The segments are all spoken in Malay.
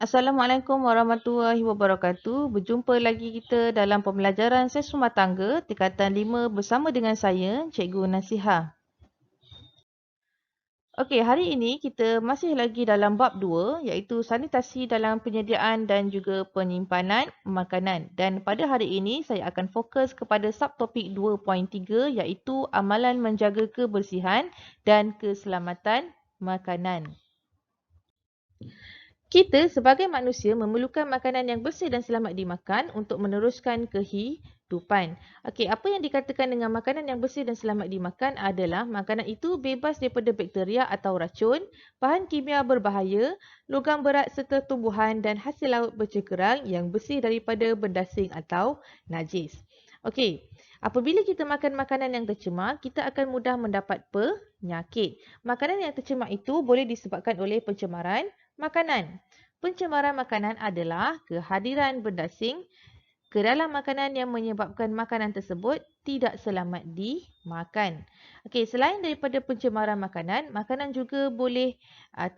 Assalamualaikum warahmatullahi wabarakatuh. Berjumpa lagi kita dalam pembelajaran sains rumah tangga tingkatan 5 bersama dengan saya, Cikgu Nasihah. Okey, hari ini kita masih lagi dalam bab 2 iaitu sanitasi dalam penyediaan dan juga penyimpanan makanan. Dan pada hari ini saya akan fokus kepada subtopik 2.3 iaitu amalan menjaga kebersihan dan keselamatan makanan. Kita sebagai manusia memerlukan makanan yang bersih dan selamat dimakan untuk meneruskan kehidupan. Okey, apa yang dikatakan dengan makanan yang bersih dan selamat dimakan adalah makanan itu bebas daripada bakteria atau racun, bahan kimia berbahaya, logam berat serta tumbuhan dan hasil laut bercekerang yang bersih daripada benda asing atau najis. Okey, apabila kita makan makanan yang tercemar, kita akan mudah mendapat penyakit. Makanan yang tercemar itu boleh disebabkan oleh pencemaran makanan. Pencemaran makanan adalah kehadiran benda asing ke dalam makanan yang menyebabkan makanan tersebut tidak selamat dimakan. Okey, selain daripada pencemaran makanan, makanan juga boleh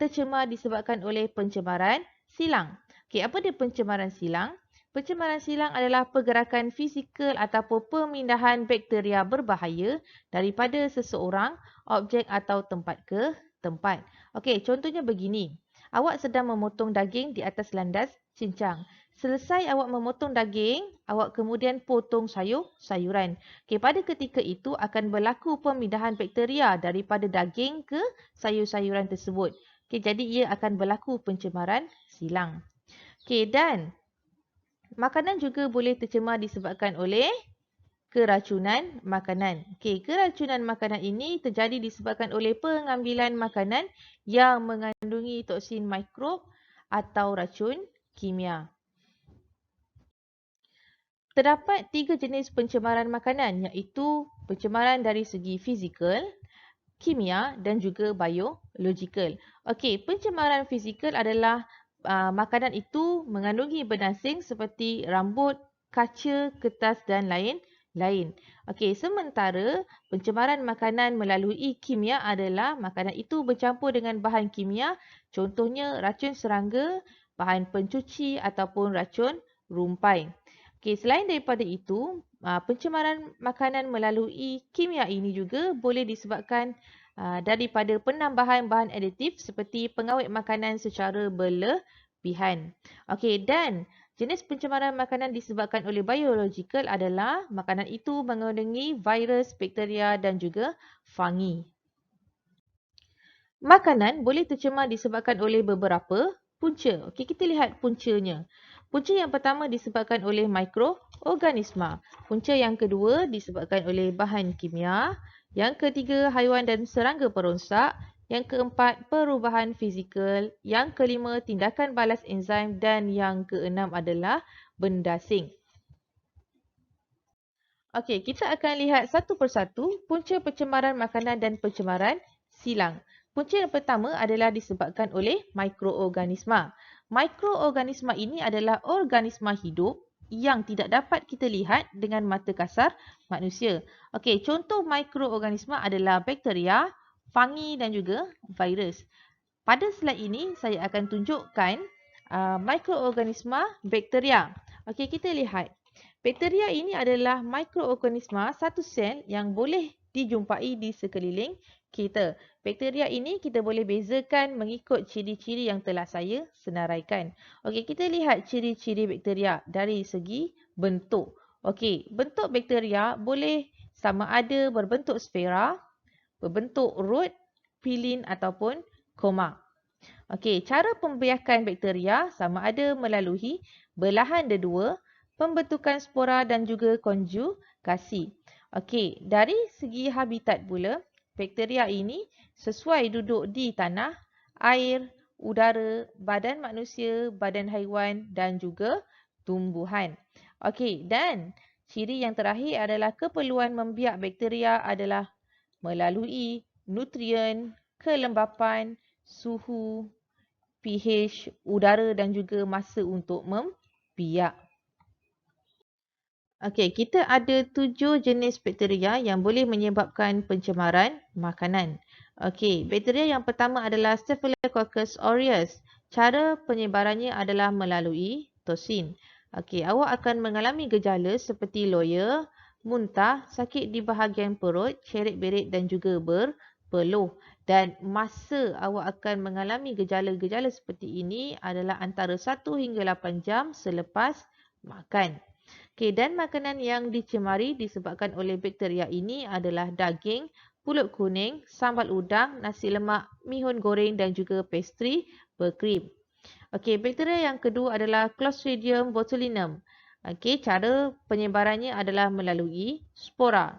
tercemar disebabkan oleh pencemaran silang. Okey, apa dia pencemaran silang? Pencemaran silang adalah pergerakan fizikal ataupun pemindahan bakteria berbahaya daripada seseorang, objek atau tempat ke tempat. Okey, contohnya begini. Awak sedang memotong daging di atas landas cincang. Selesai awak memotong daging, awak kemudian potong sayuran. Okay, pada ketika itu akan berlaku pemindahan bakteria daripada daging ke sayur-sayuran tersebut. Okay, jadi ia akan berlaku pencemaran silang. Okay, dan makanan juga boleh tercemar disebabkan oleh keracunan makanan. Okey, keracunan makanan ini terjadi disebabkan oleh pengambilan makanan yang mengandungi toksin mikrob atau racun kimia. Terdapat 3 jenis pencemaran makanan iaitu pencemaran dari segi fizikal, kimia dan juga biologikal. Okey, pencemaran fizikal adalah makanan itu mengandungi benda asing seperti rambut, kaca, kertas dan lain-lain. Okey, sementara pencemaran makanan melalui kimia adalah makanan itu bercampur dengan bahan kimia, contohnya racun serangga, bahan pencuci ataupun racun rumpai. Okey, selain daripada itu, pencemaran makanan melalui kimia ini juga boleh disebabkan daripada penambahan bahan aditif seperti pengawet makanan secara berlebihan. Okey, dan jenis pencemaran makanan disebabkan oleh biologikal adalah makanan itu mengandungi virus, bakteria dan juga fungi. Makanan boleh tercemar disebabkan oleh beberapa punca. Okey, kita lihat puncanya. Punca yang pertama disebabkan oleh mikroorganisma. Punca yang kedua disebabkan oleh bahan kimia. Yang ketiga, haiwan dan serangga perosak. Yang keempat, perubahan fizikal. Yang kelima, tindakan balas enzim. Dan yang keenam adalah benda asing. Okey, kita akan lihat satu persatu punca pencemaran makanan dan pencemaran silang. Punca yang pertama adalah disebabkan oleh mikroorganisma. Mikroorganisma ini adalah organisma hidup yang tidak dapat kita lihat dengan mata kasar manusia. Okey, contoh mikroorganisma adalah bakteria, fungi dan juga virus. Pada slide ini saya akan tunjukkan mikroorganisma bakteria. Okey, kita lihat. Bakteria ini adalah mikroorganisma satu sel yang boleh dijumpai di sekeliling kita. Bakteria ini kita boleh bezakan mengikut ciri-ciri yang telah saya senaraikan. Okey, kita lihat ciri-ciri bakteria dari segi bentuk. Okey, bentuk bakteria boleh sama ada berbentuk sfera, berbentuk root, pilin ataupun koma. Okey, cara pembiakan bakteria sama ada melalui belahan dedua, pembentukan spora dan juga konjugasi. Okey, dari segi habitat pula, bakteria ini sesuai duduk di tanah, air, udara, badan manusia, badan haiwan dan juga tumbuhan. Okey, dan ciri yang terakhir adalah keperluan membiak bakteria adalah melalui nutrien, kelembapan, suhu, pH, udara dan juga masa untuk membiak. Okey, kita ada 7 jenis bakteria yang boleh menyebabkan pencemaran makanan. Okey, bakteria yang pertama adalah Staphylococcus aureus. Cara penyebarannya adalah melalui toksin. Okey, awak akan mengalami gejala seperti loya, muntah, sakit di bahagian perut, cerit-berit dan juga berpeluh. Dan masa awak akan mengalami gejala-gejala seperti ini adalah antara 1 hingga 8 jam selepas makan. Okey, dan makanan yang dicemari disebabkan oleh bakteria ini adalah daging, pulut kuning, sambal udang, nasi lemak, mihun goreng dan juga pastry berkrim. Okey, bakteria yang kedua adalah Clostridium botulinum. Okey, cara penyebarannya adalah melalui spora.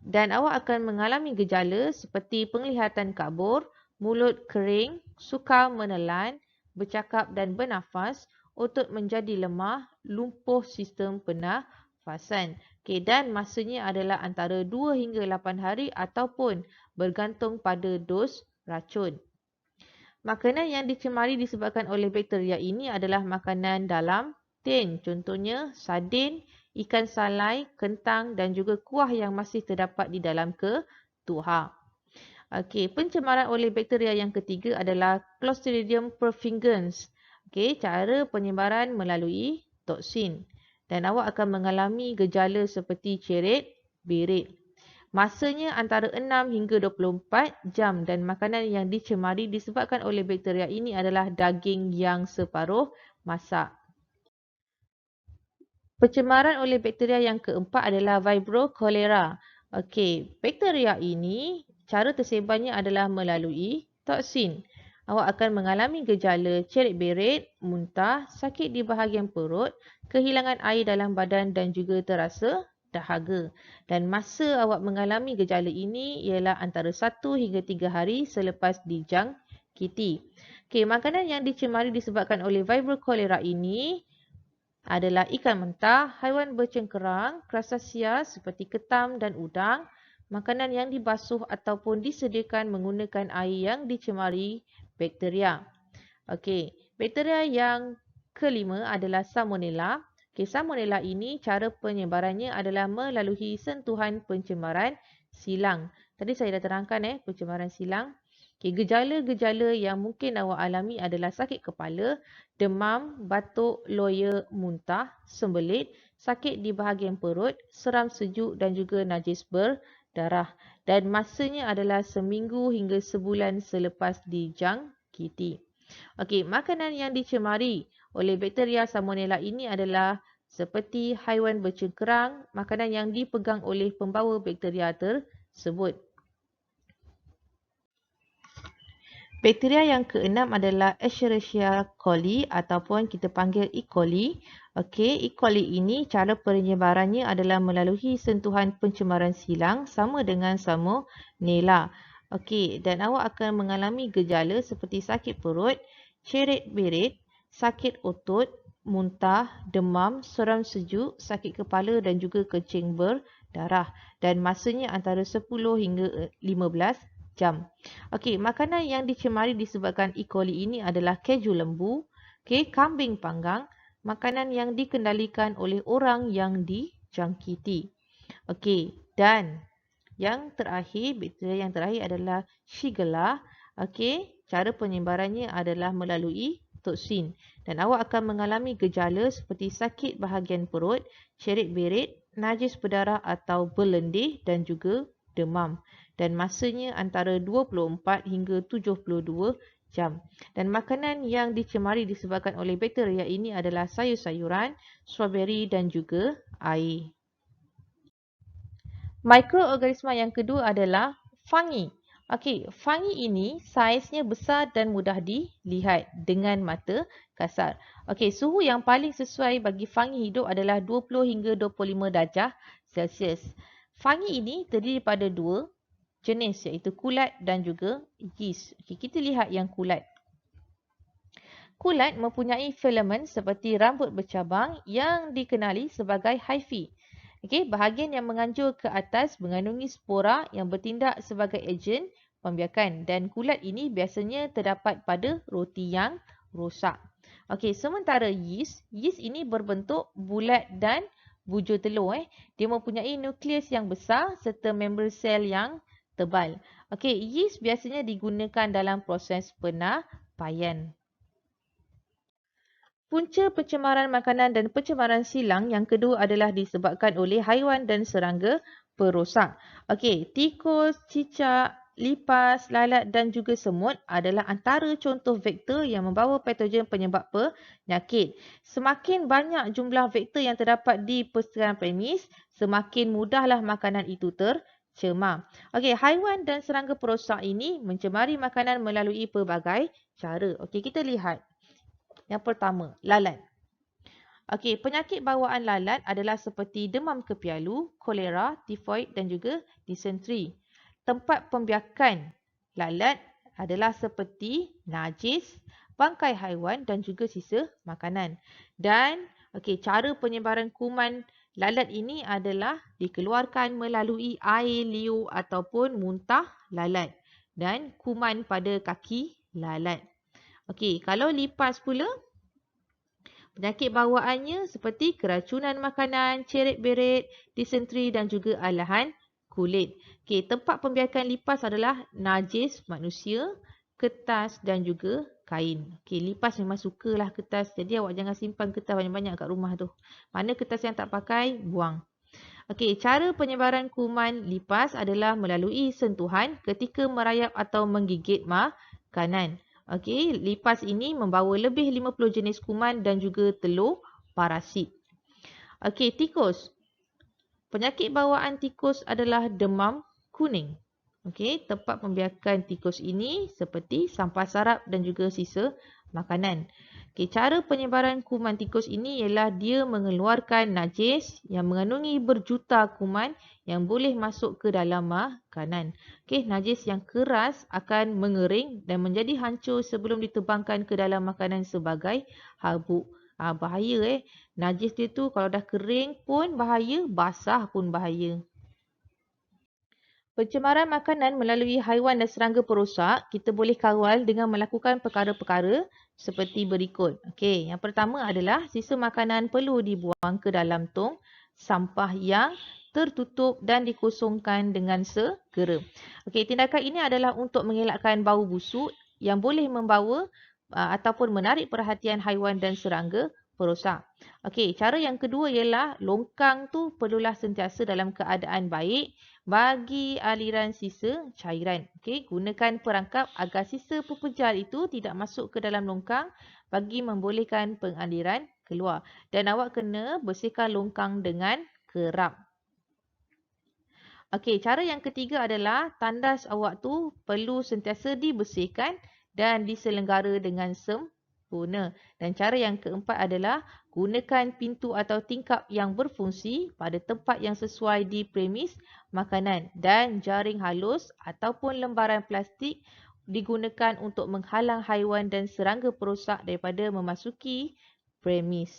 Dan awak akan mengalami gejala seperti penglihatan kabur, mulut kering, sukar menelan, bercakap dan bernafas, otot menjadi lemah, lumpuh sistem pernafasan. Okey, dan masanya adalah antara 2 hingga 8 hari ataupun bergantung pada dos racun. Makanan yang dicemari disebabkan oleh bakteria ini adalah makanan dalam tin. Contohnya sardin, ikan salai, kentang dan juga kuah yang masih terdapat di dalam ketuhar. Okey, pencemaran oleh bakteria yang ketiga adalah Clostridium perfringens. Okey, cara penyebaran melalui toksin. Dan awak akan mengalami gejala seperti cerit, berit. Masanya antara 6 hingga 24 jam dan makanan yang dicemari disebabkan oleh bakteria ini adalah daging yang separuh masak. Pencemaran oleh bakteria yang keempat adalah Vibrio cholera. Okey, bakteria ini cara tersebarnya adalah melalui toksin. Awak akan mengalami gejala cerit-berit, muntah, sakit di bahagian perut, kehilangan air dalam badan dan juga terasa dahaga. Dan masa awak mengalami gejala ini ialah antara 1 hingga 3 hari selepas dijangkiti. Okey, makanan yang dicemari disebabkan oleh Vibrio cholera ini adalah ikan mentah, haiwan bercengkerang, krustasea seperti ketam dan udang, makanan yang dibasuh ataupun disediakan menggunakan air yang dicemari bakteria. Okey, bakteria yang kelima adalah Salmonella. Okey, Salmonella ini cara penyebarannya adalah melalui sentuhan pencemaran silang. Tadi saya dah terangkan pencemaran silang. Okay, gejala-gejala yang mungkin awak alami adalah sakit kepala, demam, batuk, loya, muntah, sembelit, sakit di bahagian perut, seram sejuk dan juga najis berdarah. Dan masanya adalah seminggu hingga sebulan selepas dijangkiti. Okey, makanan yang dicemari oleh bakteria Salmonella ini adalah seperti haiwan bercengkerang, makanan yang dipegang oleh pembawa bakteria tersebut. Bakteria yang keenam adalah Escherichia coli ataupun kita panggil E. coli. Okey, E. coli ini cara penyebarannya adalah melalui sentuhan pencemaran silang sama dengan Salmonella. Okey, dan awak akan mengalami gejala seperti sakit perut, cerit-berit, sakit otot, muntah, demam, seram sejuk, sakit kepala dan juga kencing berdarah. Dan masanya antara 10 hingga 15 jam. Okey, makanan yang dicemari disebabkan E. coli ini adalah keju lembu, kambing panggang, makanan yang dikendalikan oleh orang yang dijangkiti. Okey, dan yang terakhir, bakteria yang terakhir adalah Shigella. Okey, cara penyebarannya adalah melalui toksin dan awak akan mengalami gejala seperti sakit bahagian perut, cerit-berit, najis berdarah atau berlendih dan juga demam. Dan masanya antara 24 hingga 72 jam. Dan makanan yang dicemari disebabkan oleh bakteria ini adalah sayur-sayuran, strawberry dan juga air. Mikroorganisma yang kedua adalah fungi. Okey, fungi ini saiznya besar dan mudah dilihat dengan mata kasar. Okey, suhu yang paling sesuai bagi fungi hidup adalah 20 hingga 25 darjah Celsius. Fungi ini terdiri daripada dua jenis iaitu kulat dan juga yeast. Okay, kita lihat yang kulat. Kulat mempunyai filamen seperti rambut bercabang yang dikenali sebagai hyphae. Okay, bahagian yang menganjur ke atas mengandungi spora yang bertindak sebagai ejen pembiakan dan kulat ini biasanya terdapat pada roti yang rosak. Okay, sementara yeast ini berbentuk bulat dan bujur telur. Dia mempunyai nukleus yang besar serta membran sel yang tebal. Okey, yeast biasanya digunakan dalam proses penapaian. Punca pencemaran makanan dan pencemaran silang yang kedua adalah disebabkan oleh haiwan dan serangga perosak. Okey, tikus, cicak, lipas, lalat dan juga semut adalah antara contoh vektor yang membawa patogen penyebab penyakit. Semakin banyak jumlah vektor yang terdapat di persekitaran premis, semakin mudahlah makanan itu tercemar. Okey, haiwan dan serangga perosak ini mencemari makanan melalui pelbagai cara. Okey, kita lihat. Yang pertama, lalat. Okey, penyakit bawaan lalat adalah seperti demam kepialu, kolera, tifoid dan juga disentri. Tempat pembiakan lalat adalah seperti najis, bangkai haiwan dan juga sisa makanan. Dan cara penyebaran kuman lalat ini adalah dikeluarkan melalui air liur ataupun muntah lalat dan kuman pada kaki lalat. Okey, kalau lipas pula, penyakit bawaannya seperti keracunan makanan, ceret-beret, disentri dan juga alahan kulit. Okey, tempat pembiakan lipas adalah najis manusia, kertas dan juga kain. Okey, lipas memang sukalah kertas. Jadi awak jangan simpan kertas banyak-banyak kat rumah tu. Mana kertas yang tak pakai, buang. Okey, cara penyebaran kuman lipas adalah melalui sentuhan ketika merayap atau menggigit makanan. Okey, lipas ini membawa lebih 50 jenis kuman dan juga telur parasit. Okey, tikus. Penyakit bawaan tikus adalah demam kuning. Okey, tempat pembiakan tikus ini seperti sampah sarap dan juga sisa makanan. Okay, cara penyebaran kuman tikus ini ialah dia mengeluarkan najis yang mengandungi berjuta kuman yang boleh masuk ke dalam makanan. Okay, najis yang keras akan mengering dan menjadi hancur sebelum ditebangkan ke dalam makanan sebagai habuk. Bahaya Najis dia tu kalau dah kering pun bahaya, basah pun bahaya. Pencemaran makanan melalui haiwan dan serangga perosak, kita boleh kawal dengan melakukan perkara-perkara seperti berikut. Okey, yang pertama adalah sisa makanan perlu dibuang ke dalam tong sampah yang tertutup dan dikosongkan dengan segera. Okey, tindakan ini adalah untuk mengelakkan bau busuk yang boleh membawa ataupun menarik perhatian haiwan dan serangga perosak. Okey, cara yang kedua ialah longkang tu perlulah sentiasa dalam keadaan baik bagi aliran sisa cairan. Okey, gunakan perangkap agar sisa pepejal itu tidak masuk ke dalam longkang bagi membolehkan pengaliran keluar. Dan awak kena bersihkan longkang dengan kerap. Okey, cara yang ketiga adalah tandas awak tu perlu sentiasa dibersihkan dan diselenggara dengan sempurna. Dan cara yang keempat adalah gunakan pintu atau tingkap yang berfungsi pada tempat yang sesuai di premis makanan dan jaring halus ataupun lembaran plastik digunakan untuk menghalang haiwan dan serangga perosak daripada memasuki premis.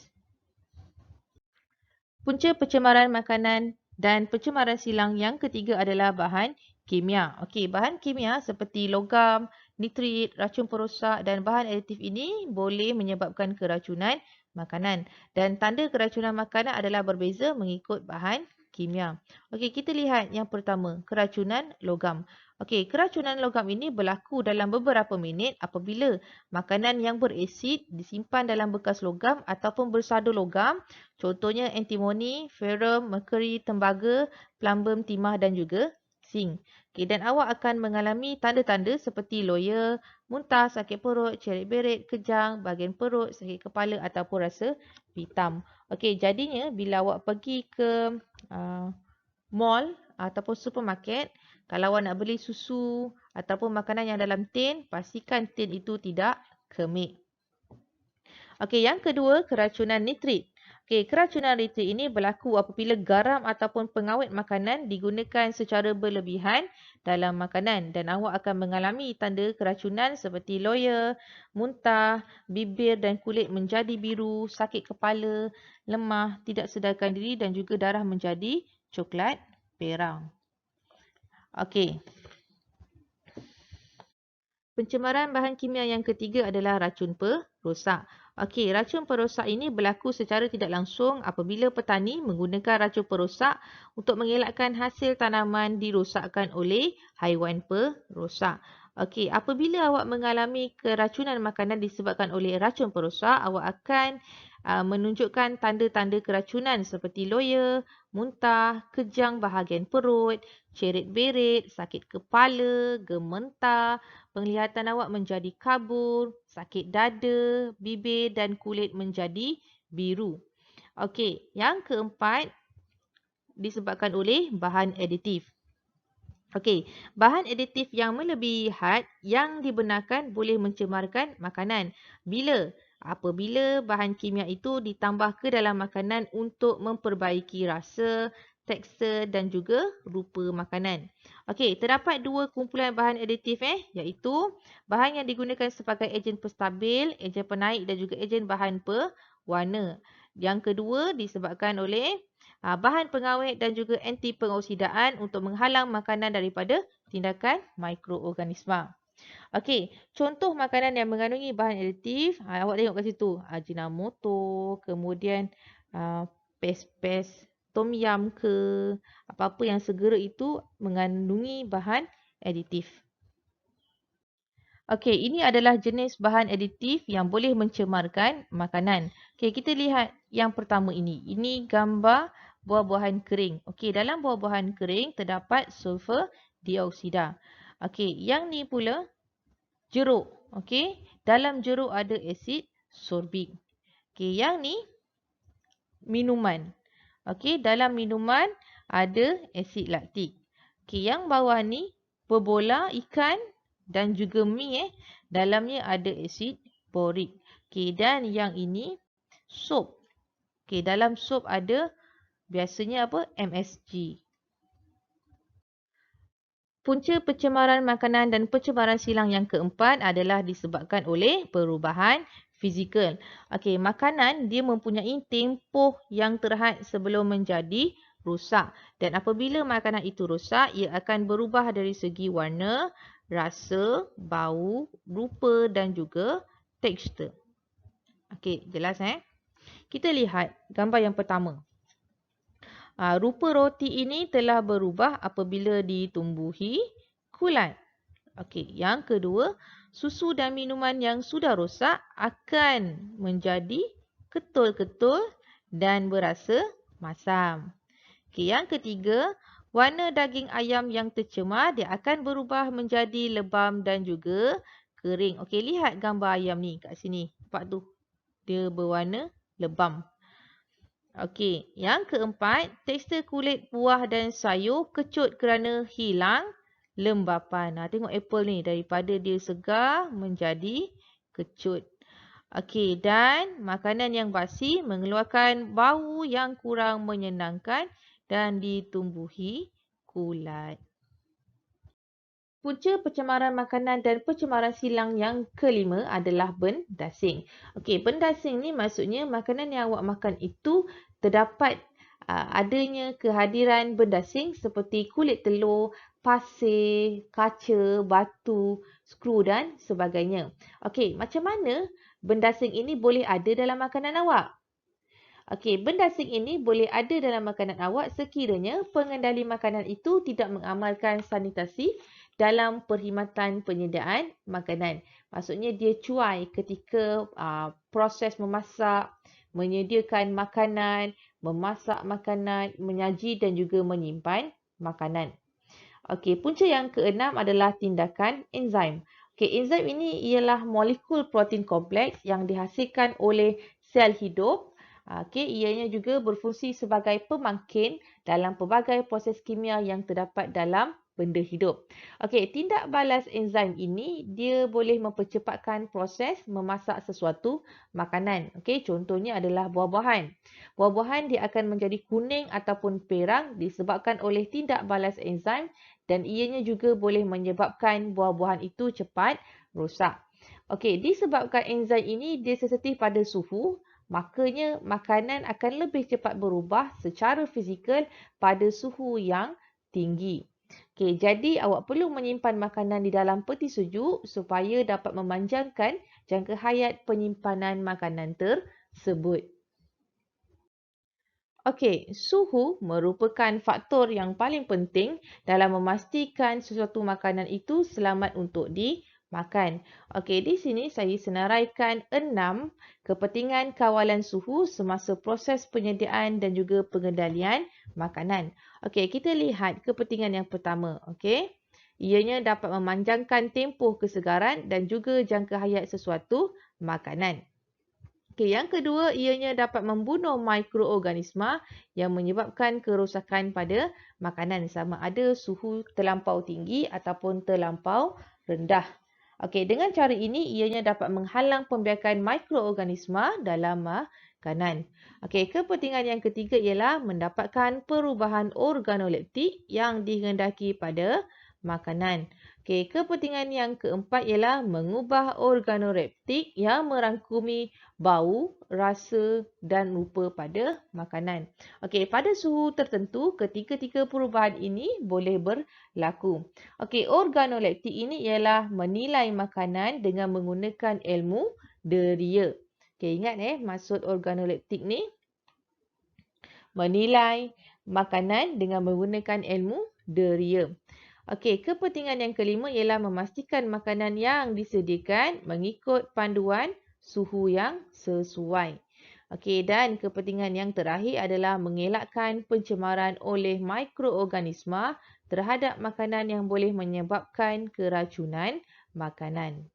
Punca pencemaran makanan dan pencemaran silang yang ketiga adalah bahan kimia. Okey, bahan kimia seperti logam, nitrit, racun perosak dan bahan aditif ini boleh menyebabkan keracunan makanan. Dan tanda keracunan makanan adalah berbeza mengikut bahan kimia. Okey, kita lihat yang pertama, keracunan logam. Okey, keracunan logam ini berlaku dalam beberapa minit apabila makanan yang beresid disimpan dalam bekas logam ataupun bersadu logam. Contohnya antimoni, ferrum, merkuri, tembaga, plumbum, timah dan juga zinc. Okay, dan awak akan mengalami tanda-tanda seperti loya, muntah, sakit perut, ceret-beret, kejang, bahagian perut, sakit kepala ataupun rasa hitam. Okey, jadinya bila awak pergi ke mall ataupun supermarket, kalau awak nak beli susu ataupun makanan yang dalam tin, pastikan tin itu tidak kemik. Okey, yang kedua, keracunan nitrit. Okey, keracunan nitrit ini berlaku apabila garam ataupun pengawet makanan digunakan secara berlebihan dalam makanan dan awak akan mengalami tanda keracunan seperti loya, muntah, bibir dan kulit menjadi biru, sakit kepala, lemah, tidak sedarkan diri dan juga darah menjadi coklat perang. Okey. Pencemaran bahan kimia yang ketiga adalah racun perosak. Okey, racun perosak ini berlaku secara tidak langsung apabila petani menggunakan racun perosak untuk mengelakkan hasil tanaman dirosakkan oleh haiwan perosak. Okey, apabila awak mengalami keracunan makanan disebabkan oleh racun perosak, awak akan menunjukkan tanda-tanda keracunan seperti loya, muntah, kejang bahagian perut, ceret-beret, sakit kepala, gementar, penglihatan awak menjadi kabur, sakit dada, bibir dan kulit menjadi biru. Okey, yang keempat disebabkan oleh bahan aditif. Okey, bahan aditif yang melebihi had yang dibenarkan boleh mencemarkan makanan. Bila? Apabila bahan kimia itu ditambah ke dalam makanan untuk memperbaiki rasa, tekstur dan juga rupa makanan. Okey, terdapat dua kumpulan bahan aditif iaitu bahan yang digunakan sebagai ejen penstabil, ejen penaik dan juga ejen bahan pewarna. Yang kedua disebabkan oleh bahan pengawet dan juga anti pengoksidaan untuk menghalang makanan daripada tindakan mikroorganisma. Okey, contoh makanan yang mengandungi bahan aditif, awak tengok kat situ. Ajinomoto, kemudian pes-pes tom yum ke, apa-apa yang segera itu mengandungi bahan aditif. Okey, ini adalah jenis bahan aditif yang boleh mencemarkan makanan. Okey, kita lihat yang pertama ini. Ini gambar buah-buahan kering. Okey, dalam buah-buahan kering terdapat sulfur dioksida. Okey, yang ni pula jeruk. Okey, dalam jeruk ada asid sorbik. Okey, yang ni minuman. Okey, dalam minuman ada asid laktik. Okey, yang bawah ni pebola ikan dan juga mi dalamnya ada asid borik. Okey, dan yang ini sup. Okey, dalam sup ada biasanya apa? MSG. Punca pencemaran makanan dan pencemaran silang yang keempat adalah disebabkan oleh perubahan fizikal. Okey, makanan dia mempunyai tempoh yang terhad sebelum menjadi rosak. Dan apabila makanan itu rosak, ia akan berubah dari segi warna, rasa, bau, rupa dan juga tekstur. Okey, jelas Kita lihat gambar yang pertama. Rupa roti ini telah berubah apabila ditumbuhi kulat. Okey, yang kedua, susu dan minuman yang sudah rosak akan menjadi ketul-ketul dan berasa masam. Okey, yang ketiga, warna daging ayam yang tercemar dia akan berubah menjadi lebam dan juga kering. Okey, lihat gambar ayam ni kat sini. Nampak tu? Dia berwarna lebam. Okey, yang keempat, tekstur kulit buah dan sayur kecut kerana hilang lembapan. Tengok apple ni, daripada dia segar menjadi kecut. Okey, dan makanan yang basi mengeluarkan bau yang kurang menyenangkan dan ditumbuhi kulat. Punca pencemaran makanan dan pencemaran silang yang kelima adalah bendasing. Okey, bendasing ni maksudnya makanan yang awak makan itu terdapat adanya kehadiran bendasing seperti kulit telur, pasir, kaca, batu, skru dan sebagainya. Okey, macam mana bendasing ini boleh ada dalam makanan awak? Okey, bendasing ini boleh ada dalam makanan awak sekiranya pengendali makanan itu tidak mengamalkan sanitasi dalam perkhidmatan penyediaan makanan. Maksudnya dia cuai ketika proses memasak, menyediakan makanan, memasak makanan, menyaji dan juga menyimpan makanan. Okey, punca yang keenam adalah tindakan enzim. Okey, enzim ini ialah molekul protein kompleks yang dihasilkan oleh sel hidup. Okey, ianya juga berfungsi sebagai pemangkin dalam pelbagai proses kimia yang terdapat dalam benda hidup. Okey, tindak balas enzim ini dia boleh mempercepatkan proses memasak sesuatu makanan. Okey, contohnya adalah buah-buahan. Buah-buahan dia akan menjadi kuning ataupun perang disebabkan oleh tindak balas enzim dan ianya juga boleh menyebabkan buah-buahan itu cepat rosak. Okey, disebabkan enzim ini dia sensitif pada suhu, makanya makanan akan lebih cepat berubah secara fizikal pada suhu yang tinggi. Okey, jadi awak perlu menyimpan makanan di dalam peti sejuk supaya dapat memanjangkan jangka hayat penyimpanan makanan tersebut. Okey, suhu merupakan faktor yang paling penting dalam memastikan sesuatu makanan itu selamat untuk dimakan. Okey, di sini saya senaraikan 6 kepentingan kawalan suhu semasa proses penyediaan dan juga pengendalian makanan. Okey, kita lihat kepentingan yang pertama. Okey, ianya dapat memanjangkan tempoh kesegaran dan juga jangka hayat sesuatu makanan. Okey, yang kedua, ianya dapat membunuh mikroorganisma yang menyebabkan kerosakan pada makanan sama ada suhu terlampau tinggi ataupun terlampau rendah. Okey, dengan cara ini ianya dapat menghalang pembiakan mikroorganisma dalam makanan. Okey, kepentingan yang ketiga ialah mendapatkan perubahan organoleptik yang dikehendaki pada makanan. Okey, kepentingan yang keempat ialah mengubah organoleptik yang merangkumi bau, rasa dan rupa pada makanan. Okey, pada suhu tertentu, ketiga-tiga perubahan ini boleh berlaku. Okey, organoleptik ini ialah menilai makanan dengan menggunakan ilmu deria. Okey, ingat maksud organoleptik ni menilai makanan dengan menggunakan ilmu deria. Okey, kepentingan yang kelima ialah memastikan makanan yang disediakan mengikut panduan suhu yang sesuai. Okey, dan kepentingan yang terakhir adalah mengelakkan pencemaran oleh mikroorganisma terhadap makanan yang boleh menyebabkan keracunan makanan.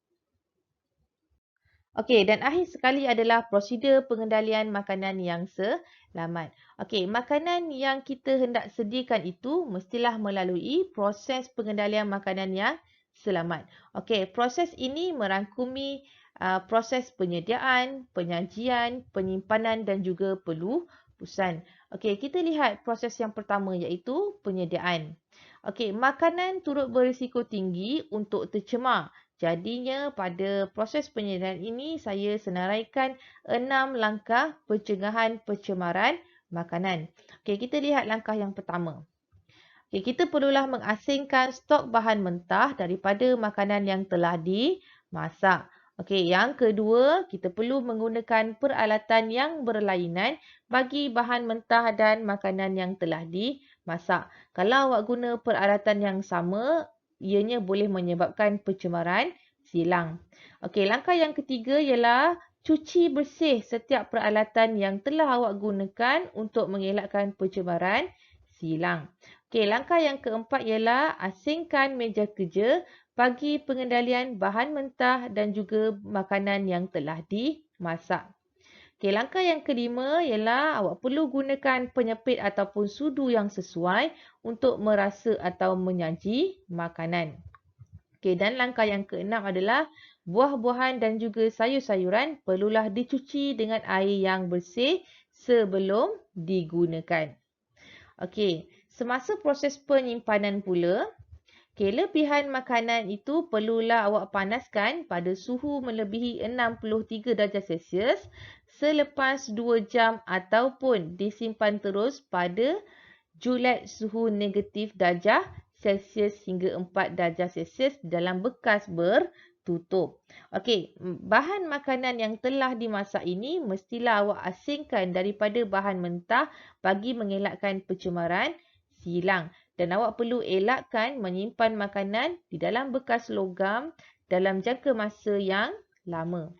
Okey, dan akhir sekali adalah prosedur pengendalian makanan yang selamat. Okey, makanan yang kita hendak sediakan itu mestilah melalui proses pengendalian makanan yang selamat. Okey, proses ini merangkumi proses penyediaan, penyajian, penyimpanan dan juga pelupusan. Okey, kita lihat proses yang pertama iaitu penyediaan. Okey, makanan turut berisiko tinggi untuk tercemar. Jadinya pada proses penyediaan ini saya senaraikan 6 langkah pencegahan pencemaran makanan. Okey, kita lihat langkah yang pertama. Okey, kita perlulah mengasingkan stok bahan mentah daripada makanan yang telah dimasak. Okey, yang kedua, kita perlu menggunakan peralatan yang berlainan bagi bahan mentah dan makanan yang telah dimasak. Kalau awak guna peralatan yang sama, ianya boleh menyebabkan pencemaran silang. Okey, langkah yang ketiga ialah cuci bersih setiap peralatan yang telah awak gunakan untuk mengelakkan pencemaran silang. Okey, langkah yang keempat ialah asingkan meja kerja bagi pengendalian bahan mentah dan juga makanan yang telah dimasak. Okey, langkah yang kelima ialah awak perlu gunakan penyepit ataupun sudu yang sesuai untuk merasa atau menyaji makanan. Okey, dan langkah yang keenam adalah buah-buahan dan juga sayur-sayuran perlulah dicuci dengan air yang bersih sebelum digunakan. Okey, semasa proses penyimpanan pula, kelebihan makanan itu perlulah awak panaskan pada suhu melebihi 63 darjah Celsius selepas 2 jam ataupun disimpan terus pada julat suhu negatif darjah Celsius hingga 4 darjah Celsius dalam bekas bertutup. Okey, bahan makanan yang telah dimasak ini mestilah awak asingkan daripada bahan mentah bagi mengelakkan pencemaran silang. Dan awak perlu elakkan menyimpan makanan di dalam bekas logam dalam jangka masa yang lama.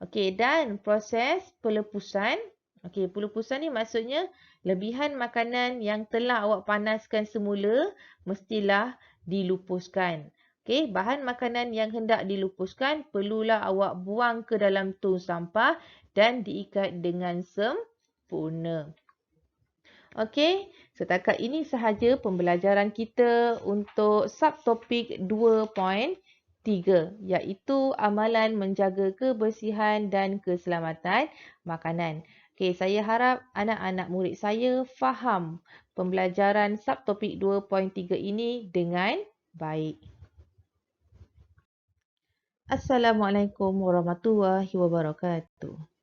Okey, dan proses pelepusan. Okey, pelepusan ni maksudnya lebihan makanan yang telah awak panaskan semula mestilah dilupuskan. Okey, bahan makanan yang hendak dilupuskan perlulah awak buang ke dalam tong sampah dan diikat dengan sempurna. Okey, setakat ini sahaja pembelajaran kita untuk subtopik 2.3 iaitu amalan menjaga kebersihan dan keselamatan makanan. Okey, saya harap anak-anak murid saya faham pembelajaran subtopik 2.3 ini dengan baik. Assalamualaikum warahmatullahi wabarakatuh.